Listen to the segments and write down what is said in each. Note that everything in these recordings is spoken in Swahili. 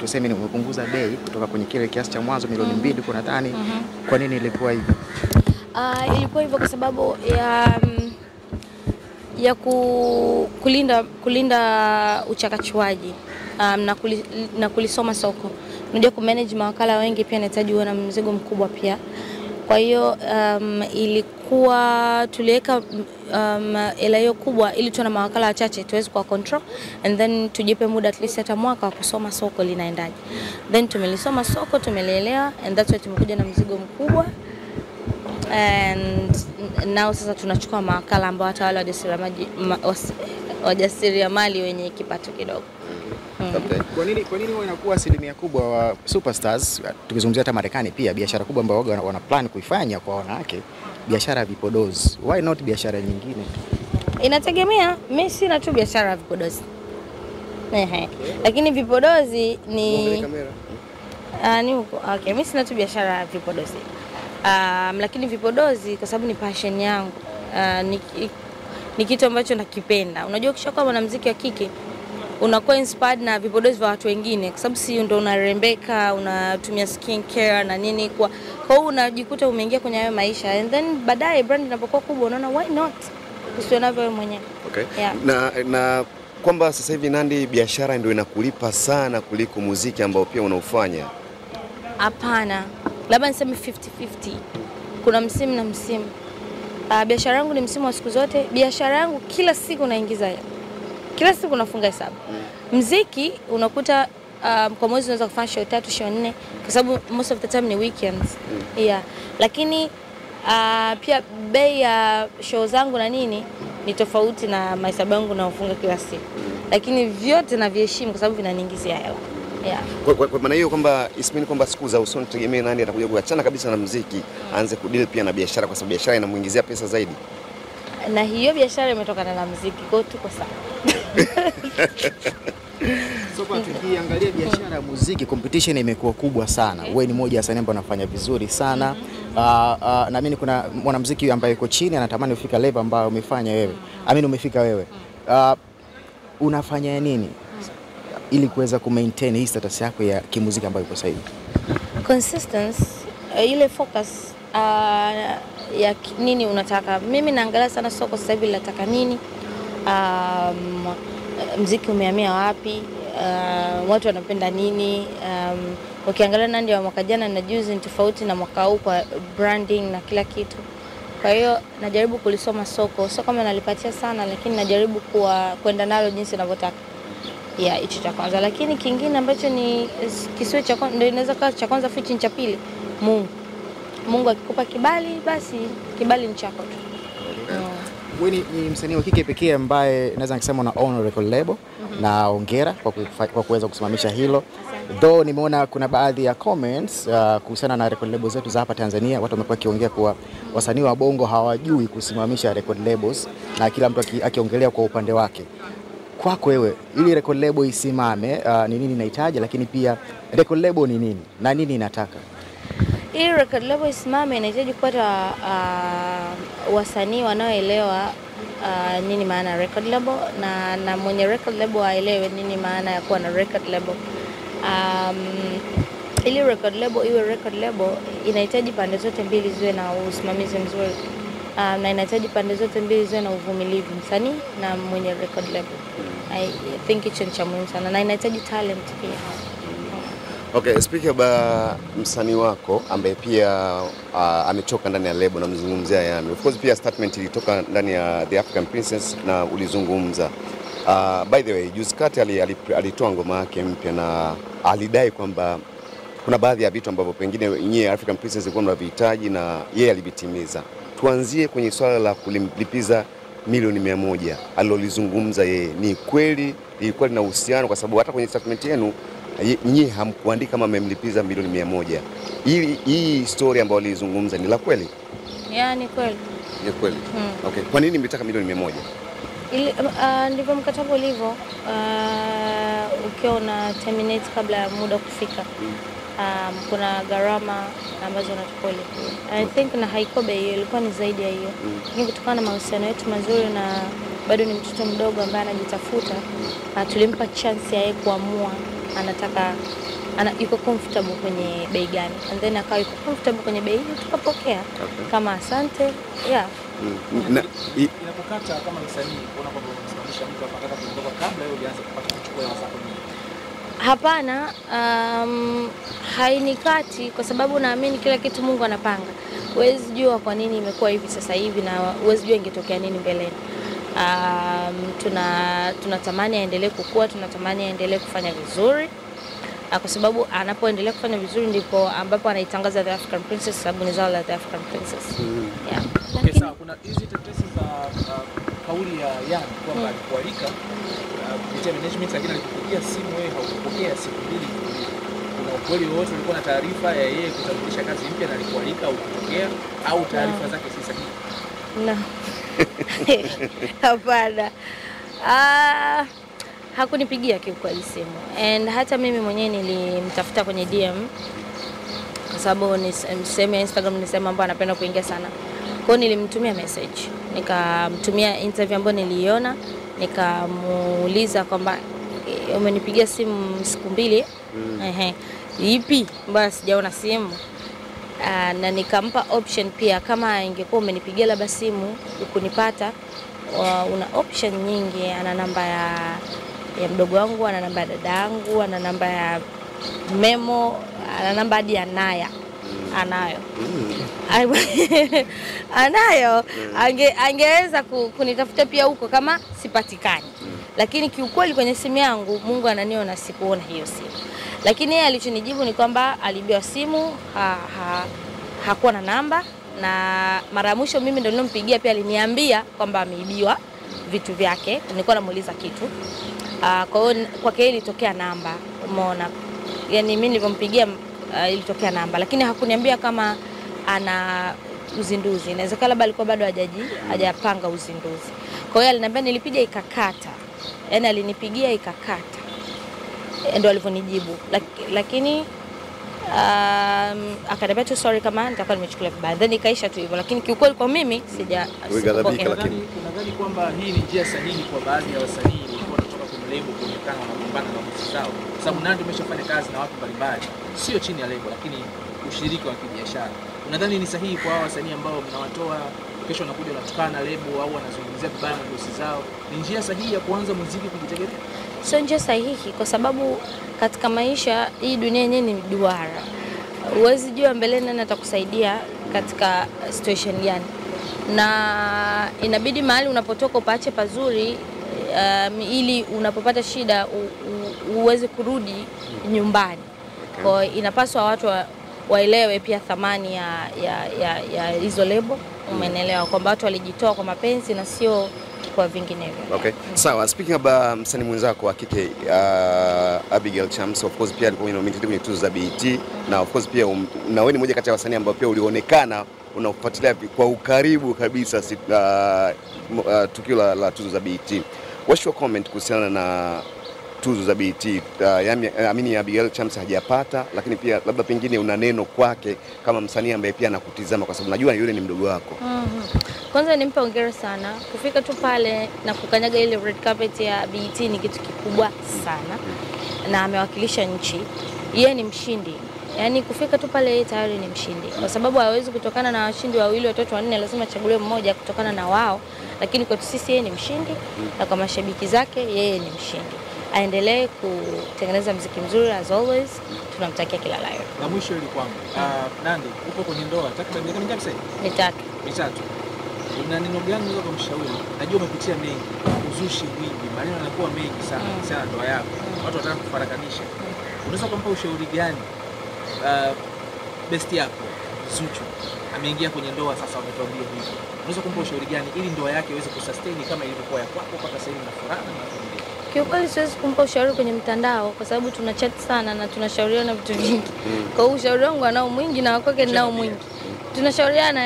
tuseme umepunguza bei kutoka kwenye kile kiasi cha mwanzo milioni 2 kwa nadhani. Kwa nini ilikuwa hivyo? Ilikuwa hivyo kwa sababu ya kulinda uchakachuaji na kulisoma soko. Unajua kumanage mawakala wengi pia inahitaji uwe na mzigo mkubwa pia. Kwa hiyo ilikuwa tuliweka hela hiyo kubwa ili tuwe na mawakala wachache tuweze kwa control, and then tujipe muda at least hata mwaka wa kusoma soko linaendaje. Then tumelisoma soko, tumelielewa, and that's why tumekuja na mzigo mkubwa. And now sasa tunachukua mawakala ambao hata wale wajasiriamali wenye kipato kidogo. Okay. Kwa nini wanakuwa asilimia kubwa wa superstars, tukizungumzia hata Marekani pia, biashara kubwa ambayo wana plan kuifanya kwa wanawake, biashara ya vipodozi? Why not biashara nyingine? Inategemea, mimi sina tu biashara ya vipodozi. Lakini vipodozi ni okay, mimi sina tu biashara ya vipodozi. Lakini vipodozi kwa sababu ni passion yangu, ni kitu ambacho nakipenda. Unajua ukishakuwa mwanamuziki wa kike unakuwa inspired na vipodozi vya watu wengine, kwa sababu si ndio unarembeka, unatumia skin care na nini, kwa hiyo unajikuta umeingia kwenye hayo maisha, and then baadaye brand inapokuwa kubwa unaona why not usiwe navyo wewe mwenyewe. Okay. Yeah. Na kwamba sasa hivi Nandy biashara ndio inakulipa sana kuliko muziki ambao pia unaufanya? Hapana, labda niseme 50-50. Kuna msimu na msimu. Biashara yangu ni msimu wa siku zote. Biashara yangu kila siku naingiza hela. Kila siku nafunga hesabu. Muziki unakuta kwa mwezi unaweza kufanya show 3, show 4 kwa sababu most of the time ni weekends. Yeah. Lakini pia bei ya show zangu na nini ni tofauti na mahesabu yangu naofunga kila siku. Lakini vyote naviheshimu kwa sababu vinaniingizia hela. Yeah. Kwa maana hiyo kwamba isimini kwamba siku za usoni tegemea Nandy atakuja kuachana kabisa na muziki, aanze kudeal pia na biashara, kwa sababu biashara inamuingizia pesa zaidi. Na hiyo biashara imetokana na muziki, kwa hiyo tuko sawa. So kwa tukiangalia biashara ya muziki, competition imekuwa kubwa sana. Wewe ni mmoja wa wasanii ambao wanafanya vizuri sana. Na mimi kuna mwanamuziki ambaye yuko chini anatamani ufika level ambayo umefanya wewe. Umefika wewe. Unafanya nini ili kuweza kumaintain hii status yako ya kimuziki ambayo iko sasa hivi? Consistency, ile focus ya nini unataka. Mimi naangalia sana soko sasa hivi linataka nini, muziki umehamia wapi, watu wanapenda nini. Ukiangalia Nandy wa mwaka jana na juzi ni tofauti na mwaka huu kwa branding na kila kitu. Kwa hiyo najaribu kulisoma soko, sio kama nalipatia sana, lakini najaribu kwenda nalo jinsi ninavyotaka. Yeah, hicho cha kwanza. Lakini kingine ambacho ni kisiwe cha kwanza ndio inaweza kuwa cha kwanza futi cha pili, Mungu akikupa kibali basi kibali ni chako tu. Wewe ni msanii wa kike pekee ambaye naweza nikisema una own record label, na hongera kwa kuweza kusimamisha hilo. Though nimeona kuna baadhi ya comments kuhusiana na record labels zetu za hapa Tanzania, watu wamekuwa kiongea kuwa wasanii wa Bongo hawajui kusimamisha record labels, na kila mtu akiongelea kwa upande wake. Kwako wewe, ili record label isimame, ni nini inahitaji, lakini pia record label ni nini na nini inataka? Ili record label isimame inahitaji kupata wasanii wanaoelewa nini maana ya record label, na mwenye record label aelewe nini maana ya kuwa na record label. Ili record label iwe record label inahitaji pande zote mbili ziwe na usimamizi mzuri, na inahitaji pande zote mbili ziwe na uvumilivu, msanii na mwenye record label. I think hicho ni cha muhimu sana, na inahitaji talent pia. Okay, speaking about msanii wako ambaye pia ametoka ndani ya label, na mzungumzia Yami. Of course pia statement ilitoka ndani ya The African Princess na ulizungumza. By the way, juzi kati alitoa ngoma yake mpya na alidai kwamba kuna baadhi ya vitu ambavyo pengine nyie African Princess ilikuwa mnavihitaji na yeye alivitimiza. Tuanzie kwenye swala la kulipiza milioni 100 alilolizungumza yeye. Ni kweli ilikuwa na uhusiano, kwa sababu hata kwenye statement yenu nyie hamkuandika kama mmemlipiza milioni 100. Hii story ambayo alizungumza ni la kweli? Yeah, ni kweli. Ni kweli. Okay. Kwa nini mlitaka milioni 100? Ndivyo mkataba ulivyo. Ukiwa una terminate kabla ya muda kufika, kuna gharama ambazo unachukua. I think na haiko bei hiyo, ilikuwa ni zaidi ya hiyo. Lakini kutokana na mahusiano yetu mazuri na bado ni mtoto mdogo ambaye anajitafuta, tulimpa chance ya yeye kuamua anataka yuko comfortable kwenye bei gani, and then akawa yuko comfortable kwenye bei hiyo tukapokea kama asante. Inapokata kama msanii kuona kwamba unasimamisha mtu akataka kuondoka kabla yeye uanze kupata kuchukua hela zako nyingi? Hapana, hainikati kwa sababu naamini kila kitu Mungu anapanga. Huwezi jua kwa nini imekuwa hivi sasa hivi na huwezi jua ingetokea nini mbeleni. Tunatamani aendelee kukua, tunatamani aendelee kufanya vizuri. Kwa sababu anapoendelea kufanya vizuri ndipo ambapo anaitangaza The African Princess, sababu ni zao la The African Princess. Yeah. Okay, sawa, kuna hizi tetesi za kauli ya Yan kwamba alikualika kupitia management lakini alikupigia simu wewe haukupokea siku mbili. Kuna ukweli wote ulikuwa na taarifa ya yeye kutambulisha kazi mpya na alikualika ukupokea au taarifa zake si sahihi? No. Hapana. Hakunipigia kiukweli simu. And hata mimi mwenyewe nilimtafuta kwenye DM kwa sababu ni sehemu ya Instagram ni sehemu ambayo anapenda kuingia sana. Kwa hiyo nilimtumia message. Nikamtumia interview ambayo niliiona, nikamuuliza kwamba umenipigia simu siku mbili. Ipi? Basi sijaona simu. Na nikampa option pia kama ingekuwa umenipigia labda simu ukunipata, una option nyingi. Ana namba ya mdogo wangu, ana namba ya dada yangu, ana namba ya Memo, ana namba hadi ya Naya. Anayo. Anayo. Angeweza kunitafuta pia huko kama sipatikani. Lakini kiukweli kwenye simu yangu Mungu ananiona sikuona hiyo simu. Lakini yeye alichonijibu ni kwamba alibiwa simu, hakuwa na namba, na mara ya mwisho mimi ndio nilimpigia pia aliniambia kwamba ameibiwa vitu vyake. Nilikuwa namuuliza kitu. Kwa hiyo kwake ilitokea namba, umeona. Yaani mimi nilipompigia ilitokea namba, lakini hakuniambia kama ana uzinduzi. Inawezekana labda alikuwa bado hajapanga uzinduzi. Kwa hiyo aliniambia nilipiga ikakata. Yaani alinipigia ikakata. Ndio alivyonijibu. Lakini akaniambia tu sorry kama nitakuwa nimechukulia vibaya. Then ikaisha tu hivyo. Lakini kiukweli kwa mimi sijagadhabika. Lakini unadhani kwamba hii ni njia sahihi kwa baadhi ya wasanii walikuwa wanatoka kwenye lebo kuonekana wanagombana na bosi zao? Kwa sababu Nandy umeshafanya kazi na watu mbalimbali, sio chini ya lebo lakini ushirika wa kibiashara. Unadhani ni sahihi kwa hao wasanii ambao mnawatoa kesho wanakuja wanatukana lebo au wanazungumzia vibaya bosi zao? Ni njia sahihi ya kuanza muziki kujitegemea? Sio njia sahihi kwa sababu katika maisha hii dunia yenyewe ni duara. Huwezi jua mbeleni nani atakusaidia katika situation gani. Na inabidi mahali unapotoka upaache pazuri ili unapopata shida uweze kurudi nyumbani. Kwa inapaswa watu waelewe pia thamani ya hizo lebo, umeelewa, kwamba watu walijitoa kwa mapenzi na sio kwa vinginevyo. Okay. Sawa, speaking about msanii mwenzako wa kike Abigail Chams, of course pia alikuwa nominated kwenye tuzo za BET na of course pia na wewe ni mmoja kati ya wasanii ambao pia ulionekana unafuatilia kwa ukaribu kabisa tukio la tuzo za BET. What's your comment kuhusiana na tuzo za BET? Amini Abigail Chams hajapata, lakini pia labda pengine una neno kwake kama msanii ambaye pia anakutizama kwa sababu najua yule ni mdogo wako. Kwanza nimpe hongera sana. Kufika tu pale na kukanyaga ile red carpet ya BET ni kitu kikubwa sana. Na amewakilisha nchi. Yeye ni mshindi. Yaani kufika tu pale tayari ni mshindi. Kwa sababu hawezi kutokana na washindi wawili, watoto wanne, lazima achaguliwe mmoja kutokana na wao. Lakini kwetu sisi yeye ni mshindi na kwa mashabiki zake yeye ni mshindi. Aendelee kutengeneza muziki mzuri as always. Tunamtakia kila la heri. Na mwisho ili kwangu, Nandy upo kwenye ndoa takriban miaka mingapi sasa? 3. 3. Una neno gani unaweza kumshauri? Najua umepitia mengi, uzushi mwingi, maneno yanakuwa mengi sana ndoa yako. Watu wanataka kufarakanisha. Unaweza kumpa ushauri gani best yako Zuchu? Ameingia kwenye ndoa sasa, umetuambia hivi. Unaweza kumpa ushauri gani ili ndoa yake iweze kusustain kama ilivyokuwa ya kwako mpaka sasa hivi na furaha na familia? Kiukweli siwezi kumpa ushauri kwenye mtandao kwa sababu tunachat sana na tunashauriana vitu vingi. Kwa hiyo ushauri wangu anao mwingi na wake nao mwingi. Tunashauriana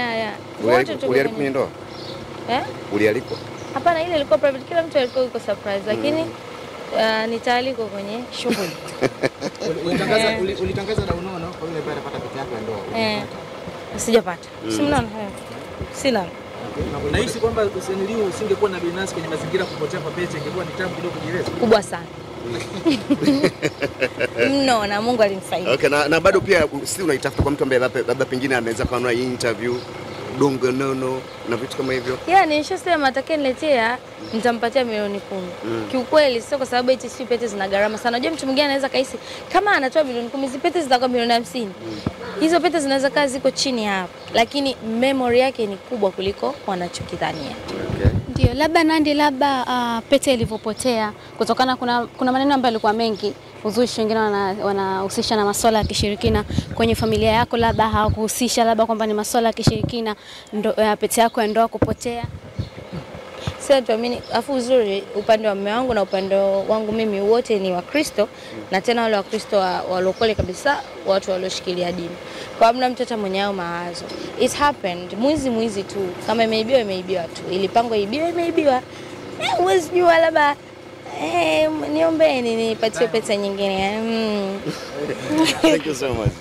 wote tu. Ulialikwa kwenye ndoa? Ulialikwa? Hapana, ile ilikuwa private, kila mtu alikuwa yuko surprise, lakini nitaalikwa kwenye shughuli. Ulitangaza na unaona kwa yule pale anapata pete yako ya ndoa. Sijapata. Simnaona sina. Nahisi kwamba usingekuwa na binafsi kwenye mazingira kupotea kwa pete ingekuwa ni tabu kidogo kujieleza. Kubwa sana. no, na Mungu alinisaidia. Okay, na bado pia si unaitafuta kwa mtu ambaye labda pengine anaweza kuanua interview dongo nono na vitu kama hivyo. Nishasema atakayeniletea nitampatia milioni 10. Kiukweli sio kwa sababu eti si pete zina gharama sana. Unajua mtu mwingine anaweza kaisi kama anatoa milioni 10, hizo pete zitakuwa milioni 50. Hizo pete zinaweza kaa ziko chini hapo, lakini memory yake ni kubwa kuliko wanachokidhania. Okay. Ndio, labda Nandy, labda pete ilivyopotea kutokana kuna maneno ambayo yalikuwa mengi, uzushi wengine wanahusisha na masuala ya kishirikina kwenye familia yako, labda hawakuhusisha labda kwamba ni masuala ya kishirikina pete yako ya ndoa kupotea. Sasa tuamini, afu uzuri upande wa mume wangu na upande wangu mimi wote ni Wakristo, na tena wale Wakristo walokole kabisa, watu walioshikilia dini. Kwa hamna mtoto mwenye hao mawazo. It happened, mwizi tu. Kama imeibiwa tu. Ilipangwa imeibiwa. Huwezi jua labda niombeeni nipatie pesa nyingine. Thank you so much.